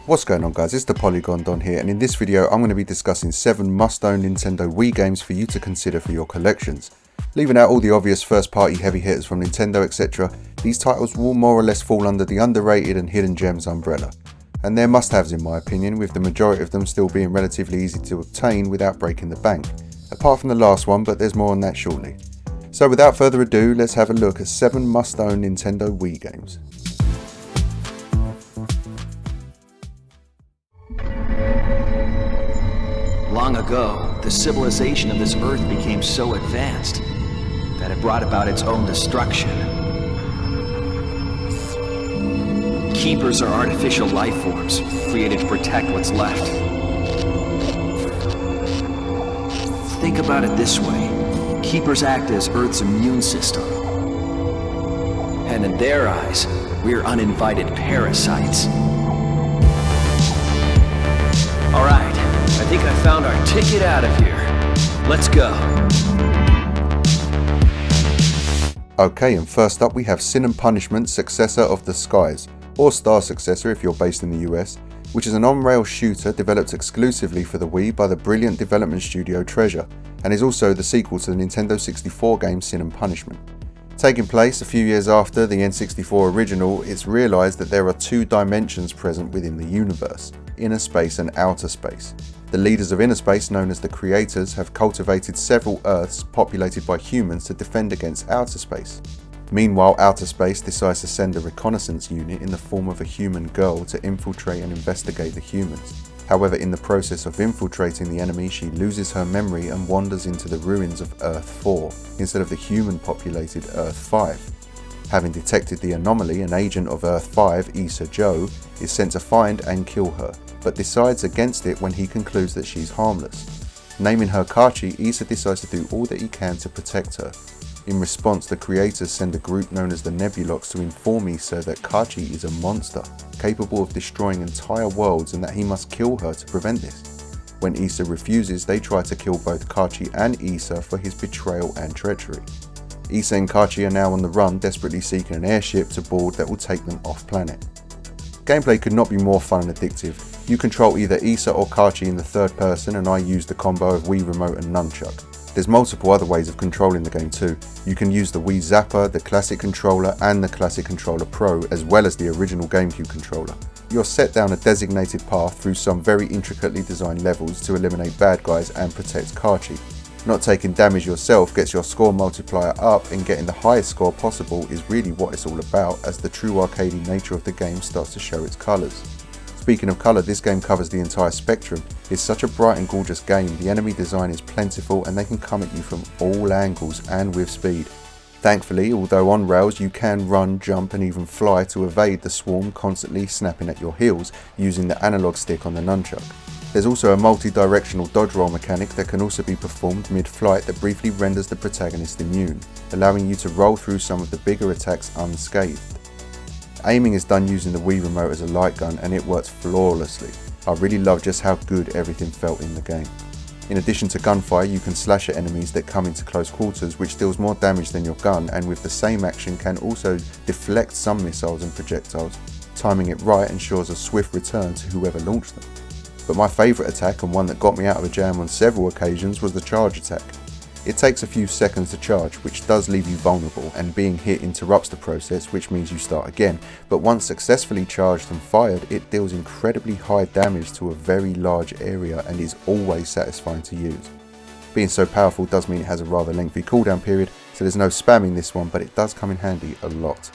What's going on, guys? It's the Polygon Don here, and in this video I'm going to be discussing 7 must-own Nintendo Wii games for you to consider for your collections. Leaving out all the obvious first-party heavy hitters from Nintendo, etc., these titles will more or less fall under the underrated and hidden gems umbrella. And they're must-haves in my opinion, with the majority of them still being relatively easy to obtain without breaking the bank. Apart from the last one, but there's more on that shortly. So without further ado, let's have a look at 7 must-own Nintendo Wii games. Long ago, the civilization of this Earth became so advanced that it brought about its own destruction. Keepers are artificial life forms created to protect what's left. Think about it this way. Keepers act as Earth's immune system. And in their eyes, we're uninvited parasites. All right. I think I found our ticket out of here. Let's go. Okay, and first up we have Sin and Punishment Successor of the Skies, or Star Successor if you're based in the US, which is an on-rail shooter developed exclusively for the Wii by the brilliant development studio Treasure, and is also the sequel to the Nintendo 64 game Sin and Punishment. Taking place a few years after the N64 original, it's realised that there are 2 dimensions present within the universe, inner space and outer space. The leaders of inner space, known as the Creators, have cultivated several Earths populated by humans to defend against outer space. Meanwhile, outer space decides to send a reconnaissance unit in the form of a human girl to infiltrate and investigate the humans. However, in the process of infiltrating the enemy, she loses her memory and wanders into the ruins of Earth 4 instead of the human-populated Earth 5. Having detected the anomaly, an agent of Earth 5, Issa Joe, is sent to find and kill her, but decides against it when he concludes that she's harmless. Naming her Kachi, Issa decides to do all that he can to protect her. In response, the Creators send a group known as the Nebulox to inform Issa that Kachi is a monster, capable of destroying entire worlds, and that he must kill her to prevent this. When Issa refuses, they try to kill both Kachi and Issa for his betrayal and treachery. Issa and Kachi are now on the run, desperately seeking an airship to board that will take them off planet. Gameplay could not be more fun and addictive. You control either Issa or Kachi in the third person, and I use the combo of Wii Remote and Nunchuck. There's multiple other ways of controlling the game too. You can use the Wii Zapper, the Classic Controller and the Classic Controller Pro, as well as the original GameCube controller. You're set down a designated path through some very intricately designed levels to eliminate bad guys and protect Kachi. Not taking damage yourself gets your score multiplier up, and getting the highest score possible is really what it's all about, as the true arcadey nature of the game starts to show its colours. Speaking of colour, this game covers the entire spectrum. It's such a bright and gorgeous game, the enemy design is plentiful and they can come at you from all angles and with speed. Thankfully, although on rails, you can run, jump and even fly to evade the swarm constantly snapping at your heels using the analog stick on the nunchuck. There's also a multi-directional dodge roll mechanic that can also be performed mid-flight that briefly renders the protagonist immune, allowing you to roll through some of the bigger attacks unscathed. Aiming is done using the Wii Remote as a light gun, and it works flawlessly. I really love just how good everything felt in the game. In addition to gunfire, you can slash at enemies that come into close quarters, which deals more damage than your gun, and with the same action can also deflect some missiles and projectiles. Timing it right ensures a swift return to whoever launched them. But my favourite attack, and one that got me out of a jam on several occasions, was the charge attack. It takes a few seconds to charge, which does leave you vulnerable, and being hit interrupts the process, which means you start again, but once successfully charged and fired, it deals incredibly high damage to a very large area and is always satisfying to use. Being so powerful does mean it has a rather lengthy cooldown period, so there's no spamming this one, but it does come in handy a lot.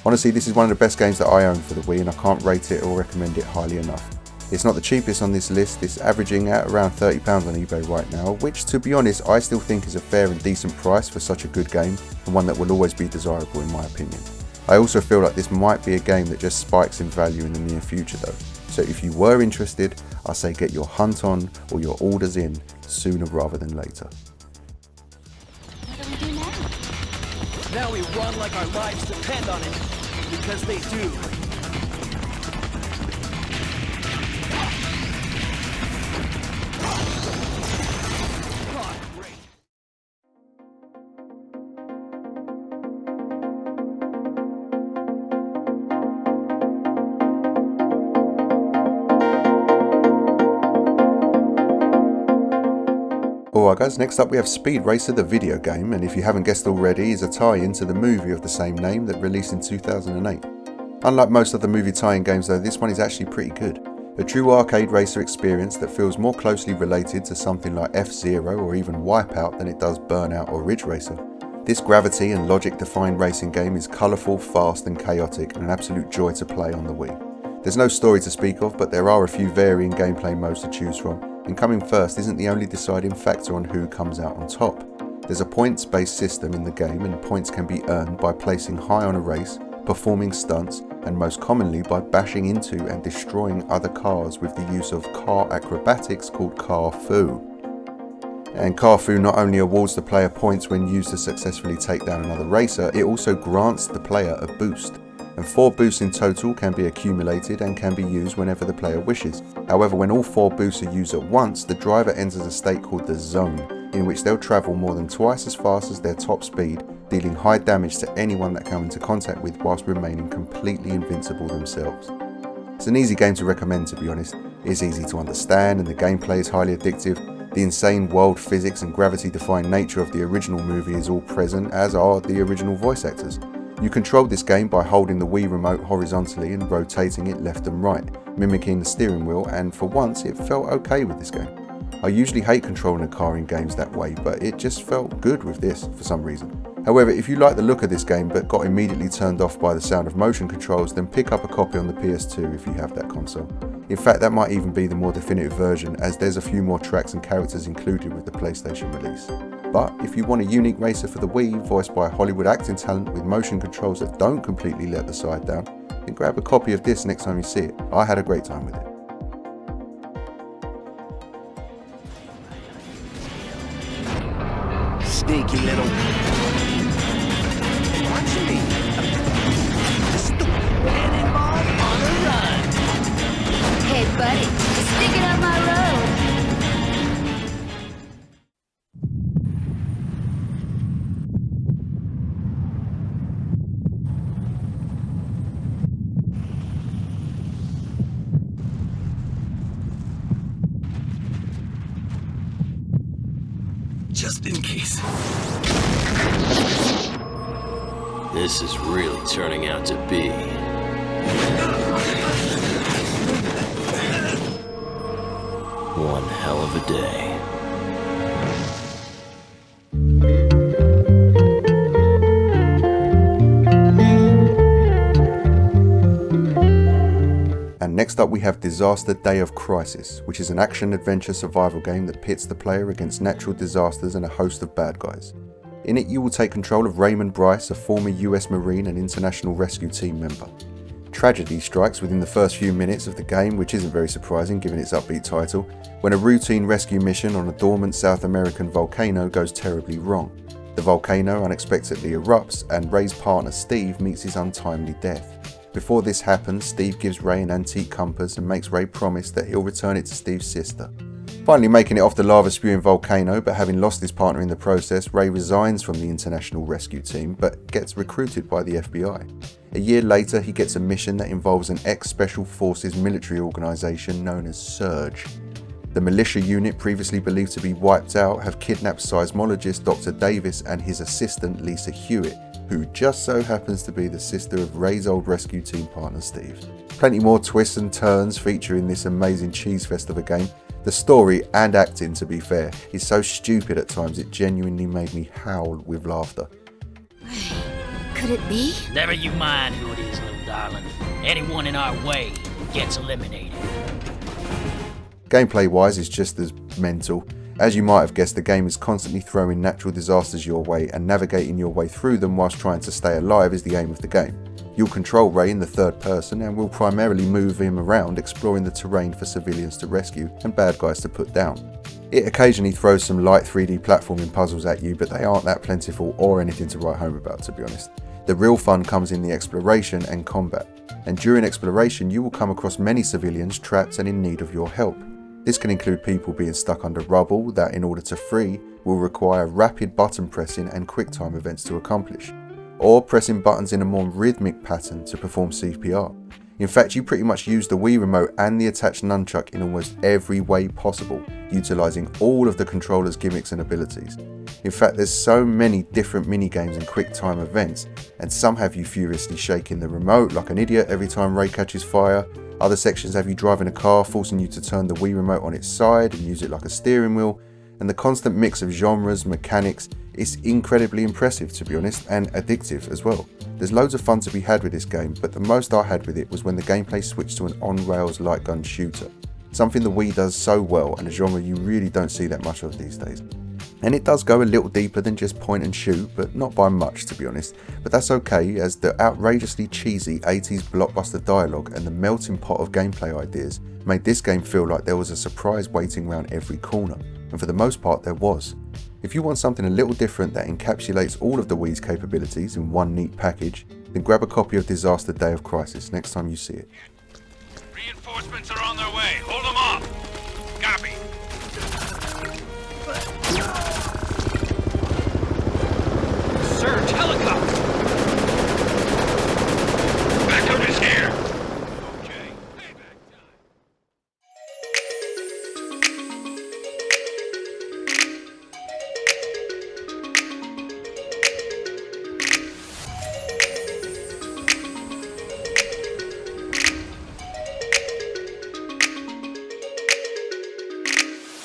Honestly, this is one of the best games that I own for the Wii, and I can't rate it or recommend it highly enough. It's not the cheapest on this list, it's averaging at around £30 on eBay right now, which to be honest I still think is a fair and decent price for such a good game, and one that will always be desirable in my opinion. I also feel like this might be a game that just spikes in value in the near future though, so if you were interested, I say get your hunt on or your orders in sooner rather than later. What do we do now? Now we run like our lives depend on it, because they do. Alright guys, next up we have Speed Racer the video game, and if you haven't guessed already, is a tie-in to the movie of the same name that released in 2008. Unlike most of the movie tie-in games though, this one is actually pretty good. A true arcade racer experience that feels more closely related to something like F-Zero or even Wipeout than it does Burnout or Ridge Racer. This gravity and logic defined racing game is colourful, fast and chaotic, and an absolute joy to play on the Wii. There's no story to speak of, but there are a few varying gameplay modes to choose from, and coming first isn't the only deciding factor on who comes out on top. There's a points based system in the game, and points can be earned by placing high on a race, performing stunts, and most commonly by bashing into and destroying other cars with the use of car acrobatics called Car Fu. And Car Fu not only awards the player points when used to successfully take down another racer, it also grants the player a boost. And 4 boosts in total can be accumulated and can be used whenever the player wishes. However, when all 4 boosts are used at once, the driver enters a state called the zone, in which they'll travel more than twice as fast as their top speed, dealing high damage to anyone that come into contact with whilst remaining completely invincible themselves. It's an easy game to recommend, to be honest. It's easy to understand and the gameplay is highly addictive. The insane world physics and gravity-defying nature of the original movie is all present, as are the original voice actors. You control this game by holding the Wii remote horizontally and rotating it left and right, mimicking the steering wheel, and for once it felt okay with this game. I usually hate controlling a car in games that way, but it just felt good with this for some reason. However, if you like the look of this game but got immediately turned off by the sound of motion controls, then pick up a copy on the PS2 if you have that console. In fact, that might even be the more definitive version, as there's a few more tracks and characters included with the PlayStation release. But if you want a unique racer for the Wii, voiced by a Hollywood acting talent with motion controls that don't completely let the side down, then grab a copy of this next time you see it. I had a great time with it. Sneaky little... Watch me! Stupid cannonball on a run! Hey, buddy, sticking up my road. Just in case. This is really turning out to be one hell of a day. And next up we have Disaster Day of Crisis, which is an action-adventure survival game that pits the player against natural disasters and a host of bad guys. In it you will take control of Raymond Bryce, a former US Marine and International Rescue Team member. Tragedy strikes within the first few minutes of the game, which isn't very surprising given its upbeat title, when a routine rescue mission on a dormant South American volcano goes terribly wrong. The volcano unexpectedly erupts and Ray's partner Steve meets his untimely death. Before this happens, Steve gives Ray an antique compass and makes Ray promise that he'll return it to Steve's sister. Finally making it off the lava-spewing volcano, but having lost his partner in the process, Ray resigns from the International Rescue Team, but gets recruited by the FBI. A year later, he gets a mission that involves an ex-Special Forces military organisation known as Surge. The militia unit, previously believed to be wiped out, have kidnapped seismologist Dr. Davis and his assistant Lisa Hewitt, who just so happens to be the sister of Ray's old rescue team partner Steve. Plenty more twists and turns feature in this amazing cheese fest of a game. The story and acting, to be fair, is so stupid at times it genuinely made me howl with laughter. Could it be? Never you mind who it is, little darling. Anyone in our way gets eliminated. Gameplay wise, it's just as mental. As you might have guessed, the game is constantly throwing natural disasters your way, and navigating your way through them whilst trying to stay alive is the aim of the game. You'll control Ray in the third person and will primarily move him around, exploring the terrain for civilians to rescue and bad guys to put down. It occasionally throws some light 3D platforming puzzles at you, but they aren't that plentiful or anything to write home about, to be honest. The real fun comes in the exploration and combat, and during exploration you will come across many civilians trapped and in need of your help. This can include people being stuck under rubble that, in order to free, will require rapid button pressing and QuickTime events to accomplish, or pressing buttons in a more rhythmic pattern to perform CPR. In fact, you pretty much use the Wii remote and the attached nunchuck in almost every way possible, utilising all of the controller's gimmicks and abilities. In fact, there's so many different minigames and quick time events, and some have you furiously shaking the remote like an idiot every time Ray catches fire. Other sections have you driving a car, forcing you to turn the Wii remote on its side and use it like a steering wheel. And the constant mix of genres, mechanics, is incredibly impressive, to be honest, and addictive as well. There's loads of fun to be had with this game, but the most I had with it was when the gameplay switched to an on-rails light gun shooter. Something the Wii does so well, and a genre you really don't see that much of these days. And it does go a little deeper than just point and shoot, but not by much, to be honest. But that's okay, as the outrageously cheesy 80s blockbuster dialogue and the melting pot of gameplay ideas made this game feel like there was a surprise waiting around every corner. And for the most part there was. If you want something a little different that encapsulates all of the Wii's capabilities in one neat package, then grab a copy of Disaster Day of Crisis next time you see it. Reinforcements are on their way. Hold them off. Copy. Surge, helicopter! Backup is here. Okay. Payback time.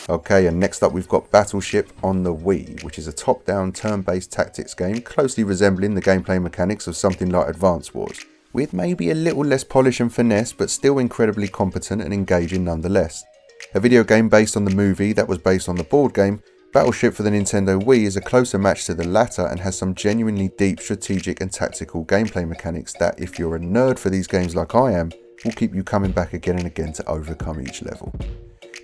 Okay, and next up we've got Battleship on the Wii, which is a top-down turn-based tactics game closely resembling the gameplay mechanics of something like Advance Wars, with maybe a little less polish and finesse, but still incredibly competent and engaging nonetheless. A video game based on the movie that was based on the board game, Battleship for the Nintendo Wii is a closer match to the latter and has some genuinely deep strategic and tactical gameplay mechanics that, if you're a nerd for these games like I am, will keep you coming back again and again to overcome each level.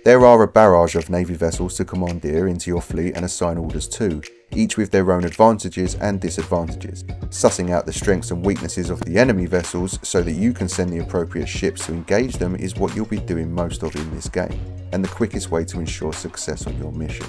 There are a barrage of Navy vessels to commandeer into your fleet and assign orders to, each with their own advantages and disadvantages. Sussing out the strengths and weaknesses of the enemy vessels so that you can send the appropriate ships to engage them is what you'll be doing most of in this game, and the quickest way to ensure success on your mission.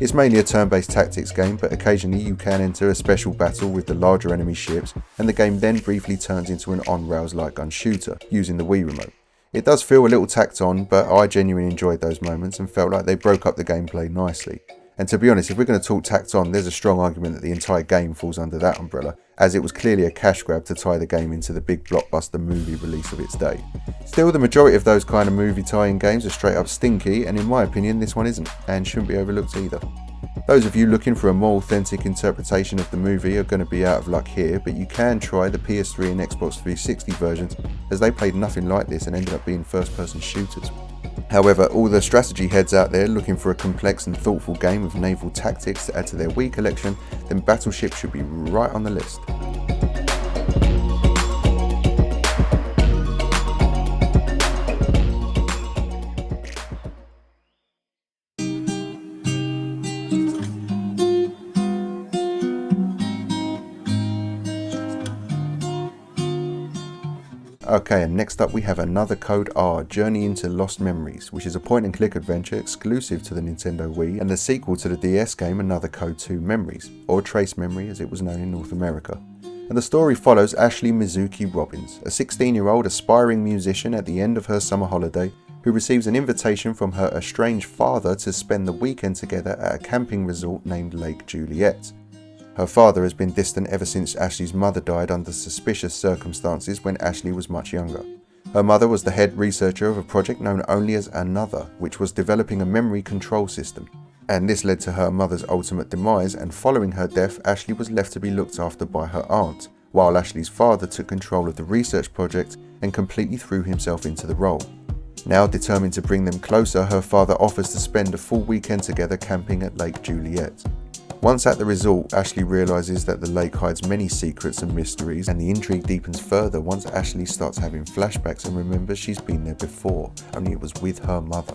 It's mainly a turn-based tactics game, but occasionally you can enter a special battle with the larger enemy ships, and the game then briefly turns into an on-rails light gun shooter, using the Wii remote. It does feel a little tacked on, but I genuinely enjoyed those moments and felt like they broke up the gameplay nicely. And to be honest, if we're going to talk tacked on, there's a strong argument that the entire game falls under that umbrella, as it was clearly a cash grab to tie the game into the big blockbuster movie release of its day. Still, the majority of those kind of movie tie-in games are straight up stinky, and in my opinion this one isn't, and shouldn't be overlooked either. Those of you looking for a more authentic interpretation of the movie are going to be out of luck here, but you can try the PS3 and Xbox 360 versions, as they played nothing like this and ended up being first-person shooters. However, all the strategy heads out there looking for a complex and thoughtful game of naval tactics to add to their Wii collection, then Battleship should be right on the list. Okay, and next up we have Another Code R, Journey into Lost Memories, which is a point-and-click adventure exclusive to the Nintendo Wii and the sequel to the DS game Another Code 2 Memories, or Trace Memory as it was known in North America. And the story follows Ashley Mizuki Robbins, a 16-year-old aspiring musician at the end of her summer holiday who receives an invitation from her estranged father to spend the weekend together at a camping resort named Lake Juliet. Her father has been distant ever since Ashley's mother died under suspicious circumstances when Ashley was much younger. Her mother was the head researcher of a project known only as Another, which was developing a memory control system. And this led to her mother's ultimate demise, and following her death, Ashley was left to be looked after by her aunt, while Ashley's father took control of the research project and completely threw himself into the role. Now determined to bring them closer, her father offers to spend a full weekend together camping at Lake Juliet. Once at the resort, Ashley realises that the lake hides many secrets and mysteries, and the intrigue deepens further once Ashley starts having flashbacks and remembers she's been there before, only it was with her mother.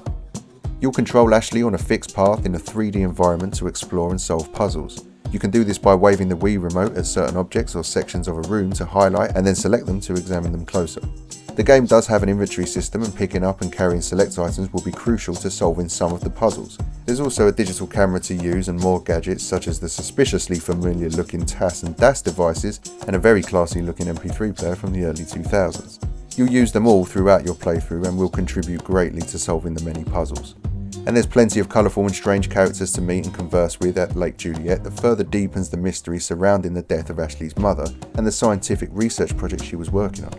You'll control Ashley on a fixed path in a 3D environment to explore and solve puzzles. You can do this by waving the Wii remote at certain objects or sections of a room to highlight and then select them to examine them closer. The game does have an inventory system, and picking up and carrying select items will be crucial to solving some of the puzzles. There's also a digital camera to use and more gadgets such as the suspiciously familiar looking TAS and DAS devices and a very classy looking MP3 player from the early 2000s. You'll use them all throughout your playthrough and will contribute greatly to solving the many puzzles. And there's plenty of colourful and strange characters to meet and converse with at Lake Juliet that further deepens the mystery surrounding the death of Ashley's mother and the scientific research project she was working on.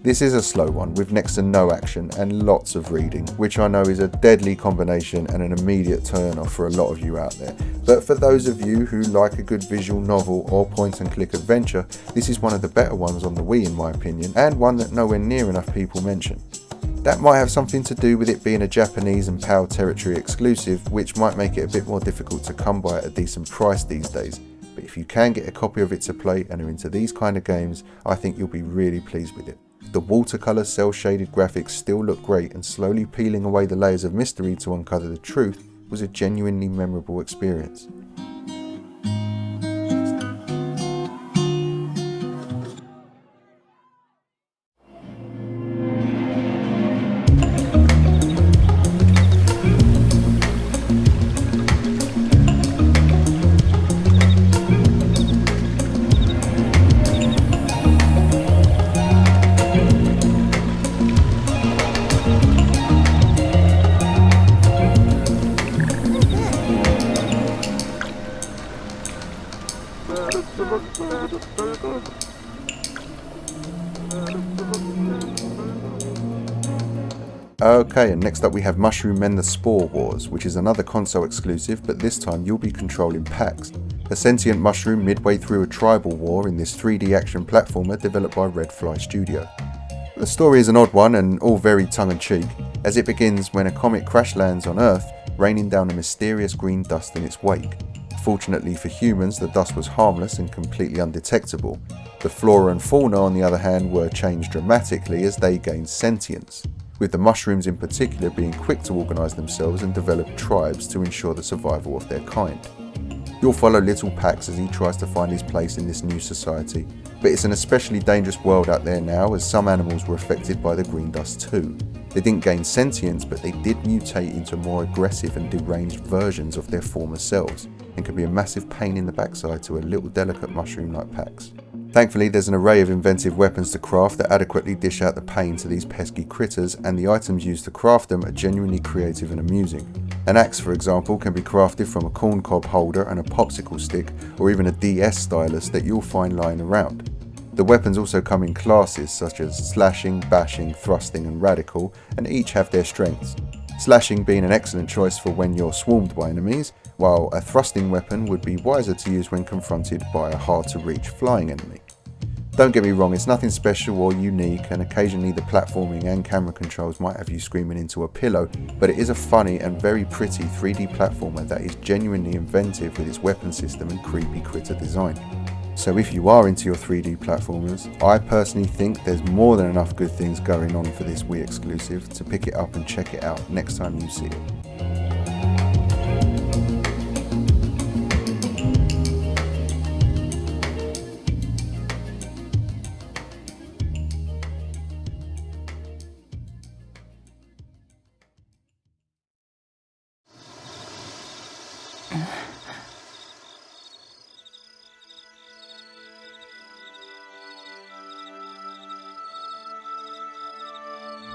This is a slow one with next to no action and lots of reading, which I know is a deadly combination and an immediate turn off for a lot of you out there. But for those of you who like a good visual novel or point and click adventure, this is one of the better ones on the Wii in my opinion, and one that nowhere near enough people mention. That might have something to do with it being a Japanese and PAL territory exclusive, which might make it a bit more difficult to come by at a decent price these days. But if you can get a copy of it to play and are into these kind of games, I think you'll be really pleased with it. The watercolour cel-shaded graphics still look great, and slowly peeling away the layers of mystery to uncover the truth was a genuinely memorable experience. Okay, and next up we have Mushroom Men the Spore Wars, which is another console exclusive, but this time you'll be controlling Pax, a sentient mushroom midway through a tribal war in this 3D action platformer developed by Red Fly Studio. The story is an odd one and all very tongue-in-cheek, as it begins when a comet crash lands on Earth, raining down a mysterious green dust in its wake. Fortunately for humans, the dust was harmless and completely undetectable. The flora and fauna, on the other hand, were changed dramatically as they gained sentience, with the mushrooms in particular being quick to organise themselves and develop tribes to ensure the survival of their kind. You'll follow little Pax as he tries to find his place in this new society, but it's an especially dangerous world out there now, as some animals were affected by the green dust too. They didn't gain sentience, but they did mutate into more aggressive and deranged versions of their former selves, and can be a massive pain in the backside to a little delicate mushroom like Pax. Thankfully, there's an array of inventive weapons to craft that adequately dish out the pain to these pesky critters, and the items used to craft them are genuinely creative and amusing. An axe, for example, can be crafted from a corn cob holder and a popsicle stick, or even a DS stylus that you'll find lying around. The weapons also come in classes such as slashing, bashing, thrusting and radical, and each have their strengths. Slashing being an excellent choice for when you're swarmed by enemies, while a thrusting weapon would be wiser to use when confronted by a hard to reach flying enemy. Don't get me wrong, it's nothing special or unique, and occasionally the platforming and camera controls might have you screaming into a pillow, but it is a funny and very pretty 3D platformer that is genuinely inventive with its weapon system and creepy critter design. So if you are into your 3D platformers, I personally think there's more than enough good things going on for this Wii exclusive to pick it up and check it out next time you see it.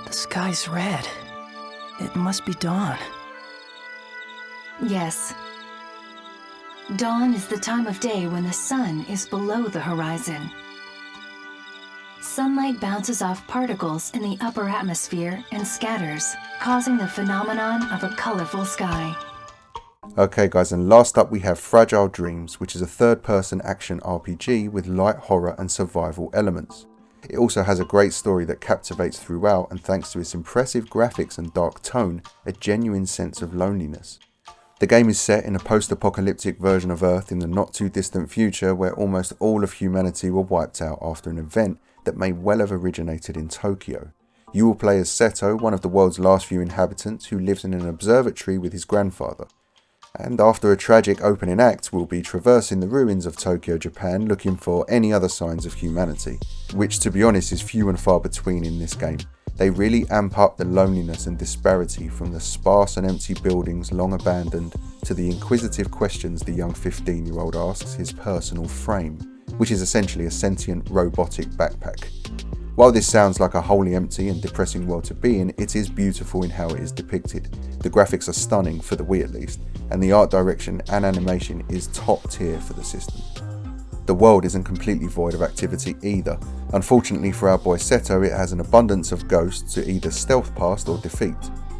The sky's red. It must be dawn. Yes. Dawn is the time of day when the sun is below the horizon. Sunlight bounces off particles in the upper atmosphere and scatters, causing the phenomenon of a colorful sky. Okay guys, and last up we have Fragile Dreams, which is a third-person action RPG with light horror and survival elements. It also has a great story that captivates throughout, and thanks to its impressive graphics and dark tone, a genuine sense of loneliness. The game is set in a post-apocalyptic version of Earth in the not too distant future, where almost all of humanity were wiped out after an event that may well have originated in Tokyo. You will play as Seto, one of the world's last few inhabitants, who lives in an observatory with his grandfather. And after a tragic opening act, we'll be traversing the ruins of Tokyo, Japan, looking for any other signs of humanity, which to be honest is few and far between in this game. They really amp up the loneliness and disparity, from the sparse and empty buildings long abandoned to the inquisitive questions the young 15-year-old asks his personal frame, which is essentially a sentient robotic backpack. While this sounds like a wholly empty and depressing world to be in, it is beautiful in how it is depicted. The graphics are stunning, for the Wii at least, and the art direction and animation is top tier for the system. The world isn't completely void of activity either. Unfortunately for our boy Seto, it has an abundance of ghosts to either stealth past or defeat.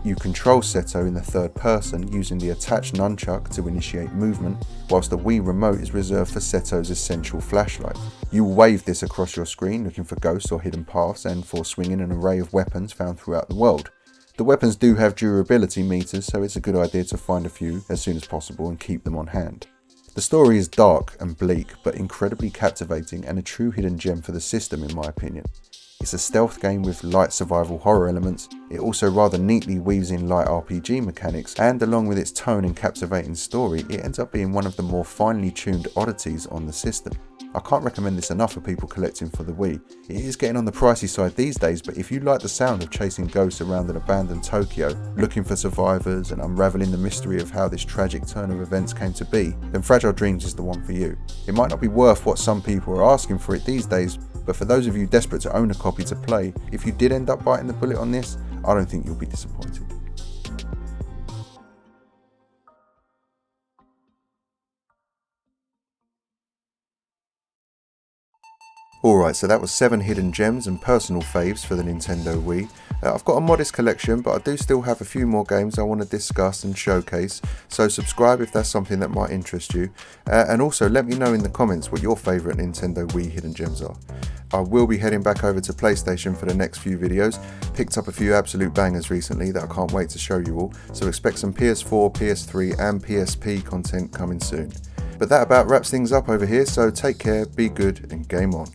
You control Seto in the third person using the attached nunchuck to initiate movement, whilst the Wii remote is reserved for Seto's essential flashlight. You wave this across your screen looking for ghosts or hidden paths and for swinging an array of weapons found throughout the world. The weapons do have durability meters, so it's a good idea to find a few as soon as possible and keep them on hand. The story is dark and bleak, but incredibly captivating and a true hidden gem for the system in my opinion. It's a stealth game with light survival horror elements. It also rather neatly weaves in light RPG mechanics, and along with its tone and captivating story, it ends up being one of the more finely tuned oddities on the system. I can't recommend this enough for people collecting for the Wii. It is getting on the pricey side these days, but if you like the sound of chasing ghosts around an abandoned Tokyo, looking for survivors and unravelling the mystery of how this tragic turn of events came to be, then Fragile Dreams is the one for you. It might not be worth what some people are asking for it these days, but for those of you desperate to own a copy to play, if you did end up biting the bullet on this, I don't think you'll be disappointed. Alright, so that was 7 hidden gems and personal faves for the Nintendo Wii. I've got a modest collection, but I do still have a few more games I want to discuss and showcase, so subscribe if that's something that might interest you. And also let me know in the comments what your favourite Nintendo Wii hidden gems are. I will be heading back over to PlayStation for the next few videos. Picked up a few absolute bangers recently that I can't wait to show you all, so expect some PS4, PS3 and PSP content coming soon. But that about wraps things up over here, so take care, be good and game on.